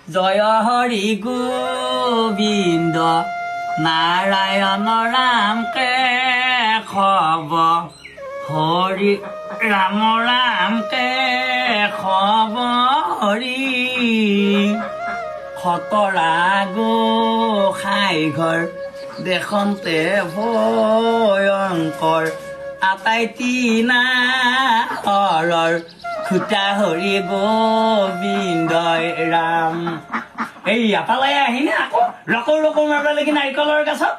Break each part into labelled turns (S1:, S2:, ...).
S1: জয় হৰি গোবিন্দ নাৰায়ণ ৰাম কেশৱ হৰি ৰাম ৰাম কেশৱ হৰি খতৰা গোসাঁই ঘৰ দেখন্তে ভয়ংকৰ আটাইতি নাহৰৰ খুটা হৰি গোবিন্দই ৰাম। এই এফালে আহিনে আকৌ ৰকৰ ৰকৰ মাৰিব লাগি নাৰিকলৰ গছত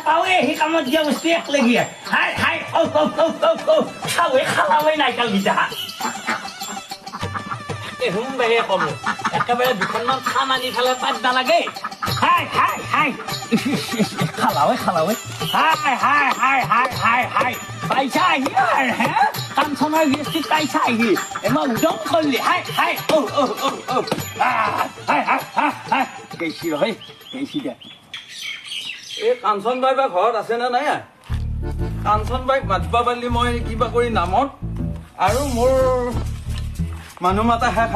S1: পাওৱে সেই কামত দিয়া বস্তু এক লাগি হাই হাই খাওৱে খালাওৱে নাৰিকলকেইটা হুম বাহিৰে কব একেবাৰে দুখনমান খাম আনি ফালে পাত নালাগে হাই হাই হাই খালাওৱে খালাওৱে হাই হাই হাই হাই হাই হাই পাইছা আহি আৰু হে কাঞ্চনৰ গৃষ্টিত পাইছা আহি এমাৰ উদং কৰিলি হাই হাই হাই হাই হাই হাই গেছি ৰহে গেছি দে
S2: এই কাঞ্চন বাই বা ঘৰত আছে নে নাই কাঞ্চন বাইক মাতিব পাৰিলি মই কিবা কৰি নামত আৰু মোৰ মানুহ মাতা শেষ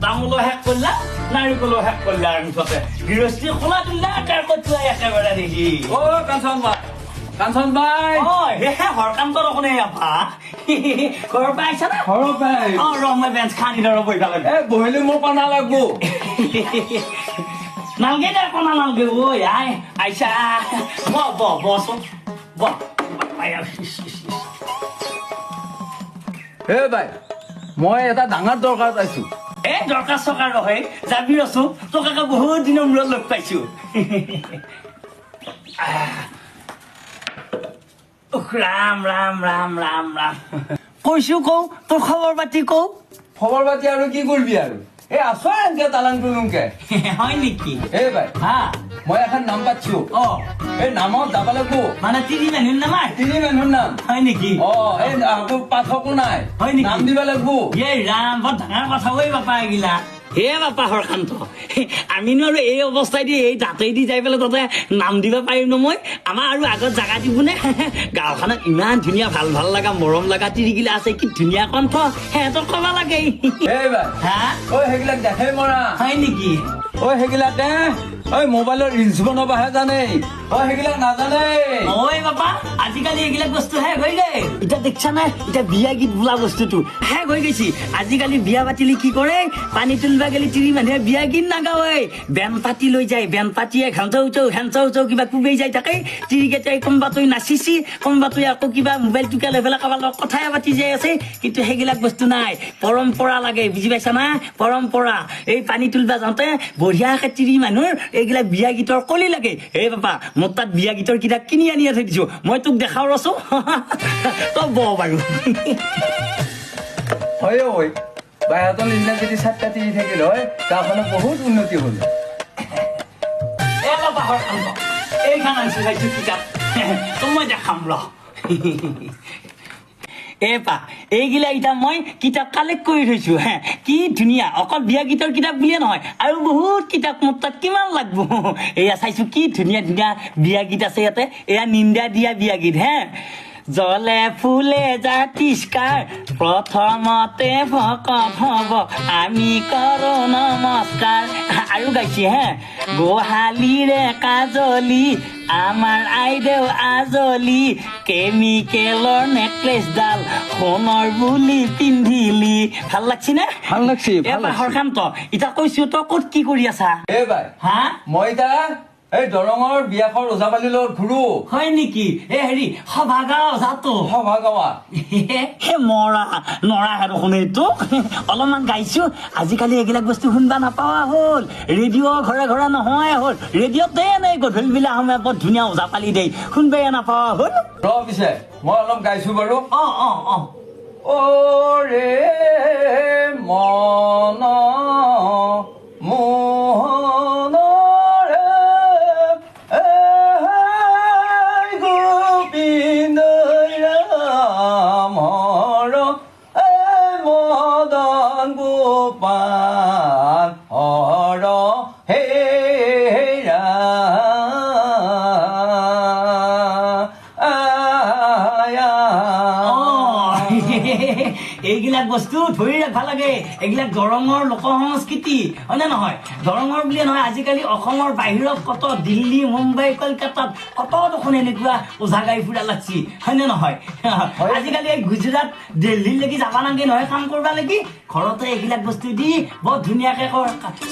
S1: তামোলো শেষ কৰিলা নাৰিকলো শেষ কৰিলা আৰু মুঠতে গৃহস্থী খোলা দিলা তাৰ কতুৱাই একেবাৰে দেখি
S2: অ কাঞ্চন বাই
S1: সেহে হৰকান্তৰ অকণে আপা ঘৰৰ পৰা আহিছা না
S2: ঘৰৰ পাই
S1: অ ৰ মই বেঞ্চ খানি ধৰ বহি পালে
S2: এ বহিলে মোৰ পানা লাগব
S1: নালগে দে কণা নালগে ঐ আই আইছা বচোন
S2: হে বাই মই এটা ডাঙৰ দৰকাৰ পাইছো
S1: এই দৰকাৰ চৰকাৰ নহয় যাবি ৰচো তোক আকৌ বহুত দিনৰ মূৰত লগ পাইছো ৰাম ৰাম ৰাম ৰাম ৰাম কৈছো কওঁ তোৰ খবৰ পাতি কওঁ
S2: খবৰ পাতি আৰু কি কৰিবি আৰু এই আছো এনেকে তালান তুলুংকে
S1: হয় নেকি
S2: হে বাই
S1: হা
S2: মই এখন নাম পাতিছো
S1: অ
S2: এই নামত যাব লাগিব
S1: মানে তিনি মানুহৰ নামাৰ
S2: তিনি মানুহৰ নাম
S1: হয় নেকি
S2: অ এই আকৌ পাঠকো নাই
S1: হয় নেকি?
S2: নাম দিব লাগিব
S1: এই ৰাম বৰ ডাঙৰ কথা ঐ বাপা এগিলা হে বাপা হৰকান্ত আমিনো আৰু এই অৱস্থাইদি এই দাঁতেদি যাই পেলাই তাতে নাম দিব পাৰিম ন মই আমাৰ আৰু আগত জাগা দিবনে গাঁওখনত ইমান ধুনীয়া ভাল ভাল লগা মৰম লগা তিৰিগিলা আছে কি ধুনীয়া কণ্ঠ সিহঁতক ক'ব লাগে
S2: হে বাই
S1: হা
S2: ঐ সেইবিলাক দেখে মৰা
S1: হয় নেকি
S2: ঐ সেইবিলাকে ঐ মোবাইলৰ ৰিলচ বনাবহে জানে ঐ সেইবিলাক নাজানে
S1: ঐ বাপা আজিকালি এইবিলাক বস্তু শেষ হৈ গ'ল এতিয়া দেখছা নাই এতিয়া বিয়া গীত বোলা বস্তুটো শেষ হৈ গৈছে আজিকালি বিয়া পাতিলে কি কৰে পানী তুলিবা গেলি তিৰি মানুহে বিয়া গীত নাগাৱে বেন পাতি লৈ যায় বেন পাতিয়ে ঘাঞ্চাও চৌ কিবা কুবেই যায় থাকে তিৰিকেইটাই কোনোবা তই নাচিছি কোনোবা তই আকৌ কিবা মোবাইল টুকা লৈ পেলাই কাৰোবাৰ লগত কথাই পাতি যাই আছে কিন্তু সেইবিলাক বস্তু নাই পৰম্পৰা লাগে বুজি পাইছা না পৰম্পৰা এই পানী তুলিবা যাওঁতে বঢ়িয়াকে তিৰি মানুহৰ এইবিলাক বিয়া গীতৰ কলি লাগে এই বাপা মোৰ তাত বিয়া গীতৰ কিতাপ কিনি আনি থৈ দিছো মই তোক দেখাও ৰচো তই ব বাৰু
S2: হয় ঐ বাইহঁতৰ নিচিনা যদি চাতটা তিৰি থাকিল হয় গাঁওখনত বহুত উন্নতি হ'ল
S1: এ বাপা হৰকান্ত এইখন আনিছো চাইছো কিতাপ তোক মই দেখাম ৰ এপা এইগিলা এতিয়া মই কিতাপ কালেক্ট কৰি থৈছো হে কি ধুনীয়া অকল বিয়া গীতৰ কিতাপ বুলিয়ে নহয় আৰু বহুত কিতাপ মোৰ তাত কিমান লাগব এয়া চাইছো কি ধুনীয়া ধুনীয়া বিয়া গীত আছে ইয়াতে এয়া নিন্দা দিয়া বিয়া গীত হে জলে ফুলে জাতিষ্কাৰ প্ৰথমতে ভকত হব আমি কৰো নমস্কাৰ আৰু গাইছে হে গোহালিৰে কাজলি আমাৰ আইদেউ আজলি কেমিকেলৰ নেকলেছডাল সোণৰ বুলি পিন্ধিলি ভাল লাগছি নে
S2: ভাল লাগছি
S1: এবাৰ হৰকান্ত এতিয়া কৈছো তই ক'ত কি কৰি আছা
S2: এ বাই
S1: হা
S2: মই এতিয়া এই দৰঙৰ বিয়াখন ওজাপালিৰ লগত ঘূৰো
S1: হয় নেকি এ হেৰি সভা গাঁও যাতো
S2: সভা গাঁৱত
S1: হে মৰা নৰা আৰু শুনেতো অলপমান গাইছো আজিকালি এইবিলাক বস্তু শুনবা নাপাৱা হ'ল ৰেডিঅ' ঘৰে ঘৰে নহয় হ'ল ৰেডিঅ'তে এনেই গধূলি বিলাক সময় বৰ ধুনীয়া ওজাপালি দেই শুনবাই নাপাৱা হ'ল
S2: ৰ পিছে মই অলপ গাইছো বাৰু
S1: অ
S2: অ ৰে মন মোহনৰে গোবিন্দ ৰামৰ মদন গোপাল হৰ হে
S1: এইবিলাক বস্তু ধৰি ৰাখিব লাগে এইবিলাক দৰঙৰ লোক সংস্কৃতি হয় নে নহয় দৰঙৰ বুলিয়ে নহয় আজিকালি অসমৰ বাহিৰত কত দিল্লী মুম্বাই কলকাতাত কত দেখোন এনেকুৱা ওঝা গাই ফুৰা লাগছি হয় নে নহয় আজিকালি এই গুজৰাট দিল্লীলৈকে যাব নালাগে নহয় কাম কৰিব লাগি ঘৰতে এইবিলাক বস্তু দি বৰ ধুনীয়াকে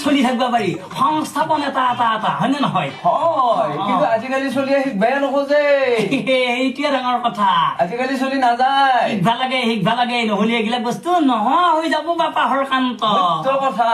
S1: চলি থাকিব পাৰি সংস্থাপন এটা এটা এটা হয় নে নহয়
S2: হয় কিন্তু আজিকালি চলি শিকবাই নোখোজে
S1: এইটোৱে ডাঙৰ কথা
S2: আজিকালি চলি নাযায়
S1: শিকবা লাগে নহলে এইবিলাক বস্তু নোহোৱা হৈ যাব বাপাহৰ কান্ত
S2: সত্য কথা